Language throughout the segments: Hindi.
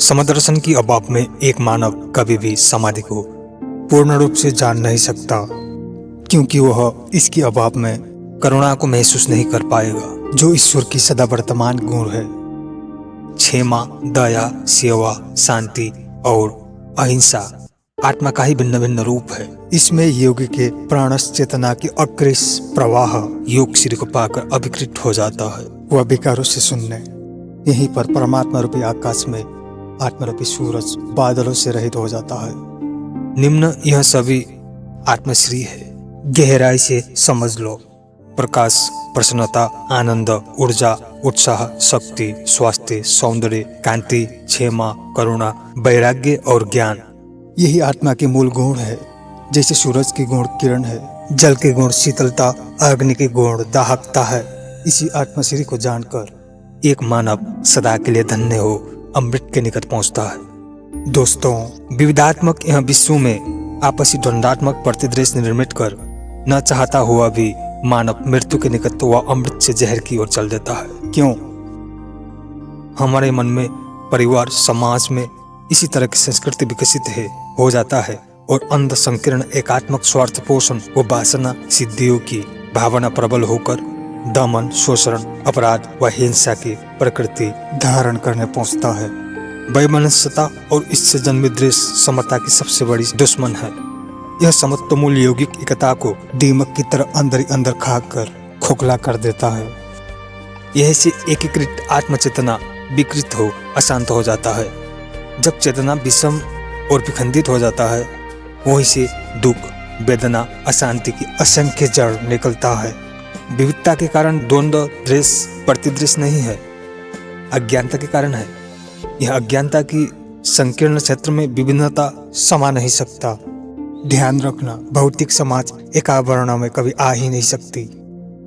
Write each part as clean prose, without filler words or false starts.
समदर्शन की अभाव में एक मानव कभी भी समाधि को पूर्ण रूप से जान नहीं सकता, क्योंकि वह इसके अभाव में करुणा को महसूस नहीं कर पाएगा, जो ईश्वर की सदा वर्तमान गुण है। क्षमा, दया, सेवा, शांति और अहिंसा आत्मा का ही भिन्न भिन्न रूप है। इसमें योगी के प्राणस चेतना की अक्रिय प्रवाह योग श्री को पाकर अभिकृत हो जाता है। वह विकारों से शून्य, यहीं पर परमात्मा रूपी आकाश में आत्मरूपी सूरज बादलों से रहित हो जाता है। निम्न यह सभी आत्मश्री है। गहराई से समझ लो। प्रकाश, प्रसन्नता, आनंद, ऊर्जा, उत्साह, शक्ति, स्वास्थ्य, सौंदर्य, कांति, क्षमा, करुणा, वैराग्य और ज्ञान, यही आत्मा के मूल गुण है। जैसे सूरज के गुण किरण है, जल के गुण शीतलता, अग्नि के गुण दाहकता है। इसी आत्मश्री को जानकर एक मानव सदा के लिए धन्य हो अमृत के निकट पहुंचता है। दोस्तों, विविधात्मक यह विश्व में आपसी द्वंद्वात्मक प्रतिदृश्य निर्मित कर न चाहता हुआ भी मानव मृत्यु के निकट वह अमृत से जहर की ओर चल देता है। क्यों? हमारे मन में, परिवार, समाज में इसी तरह की संस्कृति विकसित हो जाता है और अंध संकीर्ण एकात्मक स्वार्थ पोषण व वासना सिद्धियों की भावना प्रबल होकर दमन, शोषण, अपराध व हिंसा की प्रकृति धारण करने पहुंचता है। वैमनस्यता और इससे जन्मित द्वेष समता की सबसे बड़ी दुश्मन है। यह समत्वमूल यौगिक एकता को दीमक की तरह अंदर ही अंदर खाकर खोखला कर देता है। यह से एकीकृत आत्मचेतना विकृत हो अशांत हो जाता है। जब चेतना विषम और विखंडित हो जाता है, वहीं से दुख, वेदना, अशांति की असंख्य जड़ निकलता है। विविधता के कारण द्वंद्व, द्वेष, प्रतिदृश्य नहीं है, अज्ञानता के कारण है। यह अज्ञानता की संकीर्ण क्षेत्र में विभिन्नता समा नहीं सकता। ध्यान रखना, भौतिक समाज एकावरण में कभी आ ही नहीं सकती।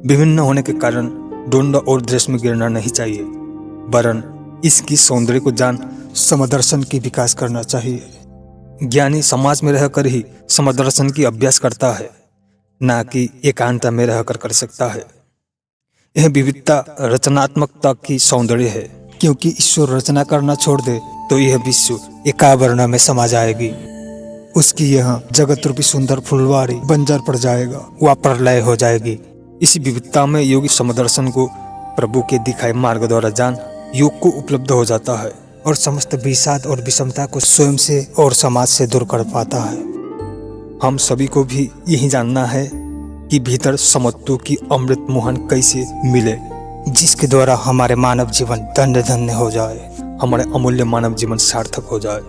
विभिन्न होने के कारण द्वंद्व और द्वेष में गिरना नहीं चाहिए, वरन इसकी सौंदर्य को जान समदर्शन की विकास करना चाहिए। ज्ञानी समाज में रहकर ही समदर्शन की अभ्यास करता है, ना कि एकांत में रहकर कर सकता है। यह विविधता रचनात्मकता की सौंदर्य है, क्योंकि ईश्वर रचना करना छोड़ दे तो यह विश्व एकावरण में समा जाएगी। उसकी यह जगत रूपी सुंदर फुलवारी बंजर पड़ जाएगा, वह प्रलय हो जाएगी। इसी विविधता में योगी समदर्शन को प्रभु के दिखाए मार्ग द्वारा जान योग को उपलब्ध हो जाता है और समस्त विषाद और विषमता को स्वयं से और समाज से दूर कर पाता है। हम सभी को भी यही जानना है कि भीतर समत्व की अमृत मोहन कैसे मिले, जिसके द्वारा हमारे मानव जीवन धन्य धन्य हो जाए, हमारे अमूल्य मानव जीवन सार्थक हो जाए।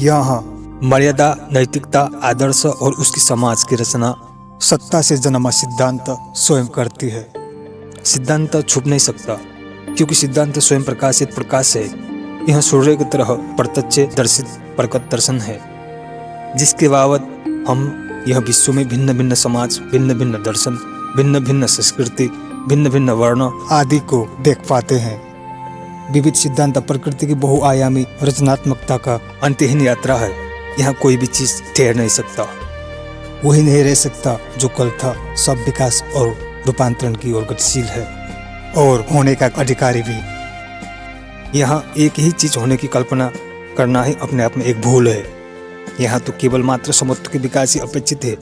यहाँ मर्यादा, नैतिकता, आदर्श और उसकी समाज की रचना सत्ता से जन्मा सिद्धांत स्वयं करती है। सिद्धांत छुप नहीं सकता, क्योंकि सिद्धांत स्वयं प्रकाशित प्रकाश है। यह सूर्य की तरह प्रत्यक्ष दर्शित प्रकट दर्शन है, जिसके बावत हम यह विश्व में भिन्न भिन्न समाज, भिन्न भिन्न दर्शन, भिन्न भिन्न संस्कृति, भिन्न भिन्न वर्ण आदि को देख पाते हैं। विविध सिद्धांत प्रकृति की बहुआयामी रचनात्मकता का अंतहीन यात्रा है। यहाँ कोई भी चीज ठहर नहीं सकता, वही नहीं रह सकता जो कल था। सब विकास और रूपांतरण की ओर गतिशील है और होने का अधिकारी भी। यहाँ एक ही चीज होने की कल्पना करना ही अपने आप में एक भूल है। यहाँ तो केवल मात्र समत्व के विकास ही अपेक्षित है।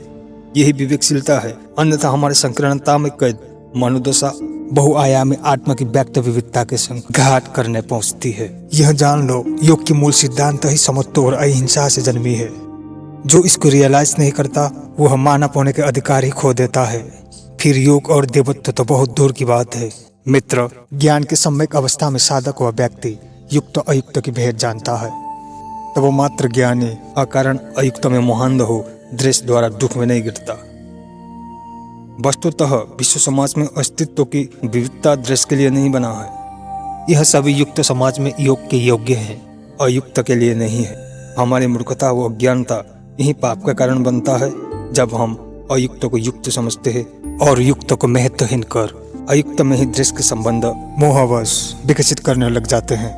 यही विवेकशीलता है, अन्यथा हमारे संकीर्णता में कैद मनोदशा बहुआयामी आत्मा की व्यक्त विविधता के संग घात करने पहुंचती है। यह जान लो, योग की मूल सिद्धांत ही समत्व और अहिंसा से जन्मी है। जो इसको रियलाइज नहीं करता वह मानव होने के अधिकार ही खो देता है। फिर योग और देवत्व तो बहुत दूर की बात है। मित्र, ज्ञान के सम्यक अवस्था में साधक व व्यक्ति युक्त अयुक्त की भेद जानता है, तो वो मात्र ज्ञानी अकारण अयुक्त में मोहांध हो द्वेष द्वारा दुख में नहीं गिरता। वस्तुतः विश्व समाज में अस्तित्व की विविधता द्वेष के लिए नहीं बना है। यह सभी युक्त समाज में योग के योग्य हैं, अयुक्त के लिए नहीं है। हमारी मूर्खता व अज्ञानता यही पाप का कारण बनता है, जब हम अयुक्त को युक्त समझते हैं और युक्त को महत्वहीन कर अयुक्त में ही द्वेष के संबंध मोहवश विकसित करने लग जाते हैं।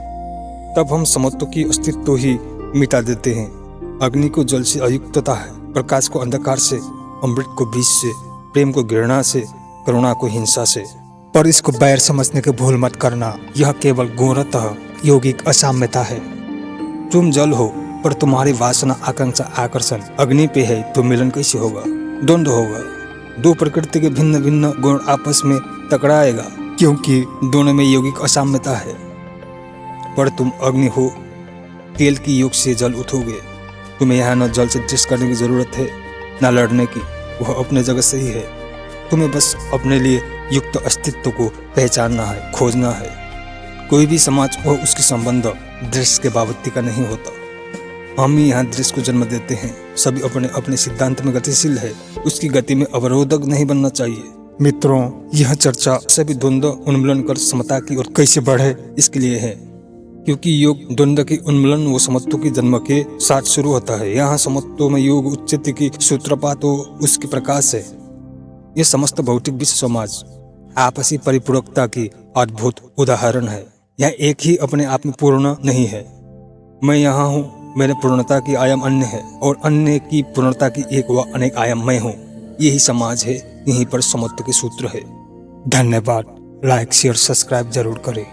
तब हम समत्व की अस्तित्व ही मिटा देते हैं। अग्नि को जल से अयुक्तता है, प्रकाश को अंधकार से, अमृत को विष से, प्रेम को घृणा से, करुणा को हिंसा से। पर इसको बैर समझने के भूल मत करना, यह केवल गौरतः यौगिक असाम्यता है। तुम जल हो पर तुम्हारी वासना, आकांक्षा, आकर्षण अग्नि पे है तो मिलन कैसे होगा? द्वंद्व होगा। दो प्रकृति के भिन्न भिन्न गुण आपस में टकराएगा, क्योंकि दोनों में यौगिक असाम्यता है। पर तुम अग्नि हो, तेल की योग से जल उठोगे। तुम्हें यहाँ न जल से दृष्ट करने की जरूरत है न लड़ने की, वह अपने जगह से ही है। तुम्हें बस अपने लिए युक्त अस्तित्व को पहचानना है, खोजना है। कोई भी समाज और उसके संबंध दृश्य के बाबती का नहीं होता। हम ही यहाँ दृश्य को जन्म देते हैं। सभी अपने अपने सिद्धांत में गतिशील है, उसकी गति में अवरोधक नहीं बनना चाहिए। मित्रों, यह चर्चा सभी द्वंद्व उन्मूलन कर समता की ओर कैसे बढ़े इसके लिए है, क्योंकि योग द्वंद्व की उन्मूलन व समत्व की जन्म के साथ शुरू होता है। यहाँ समत्व में योग उच्चति की सूत्रपात हो उसके प्रकाश है। ये समस्त भौतिक विश्व समाज आपसी परिपूरकता की अद्भुत उदाहरण है। यह एक ही अपने आप में पूर्ण नहीं है। मैं यहाँ हूँ, मेरे पूर्णता की आयाम अन्य है और अन्य की पूर्णता की एक व अनेक आयाम मैं हूँ। यही समाज है, यहीं पर समत्व के सूत्र है। धन्यवाद। लाइक शेयर सब्सक्राइब जरूर करें।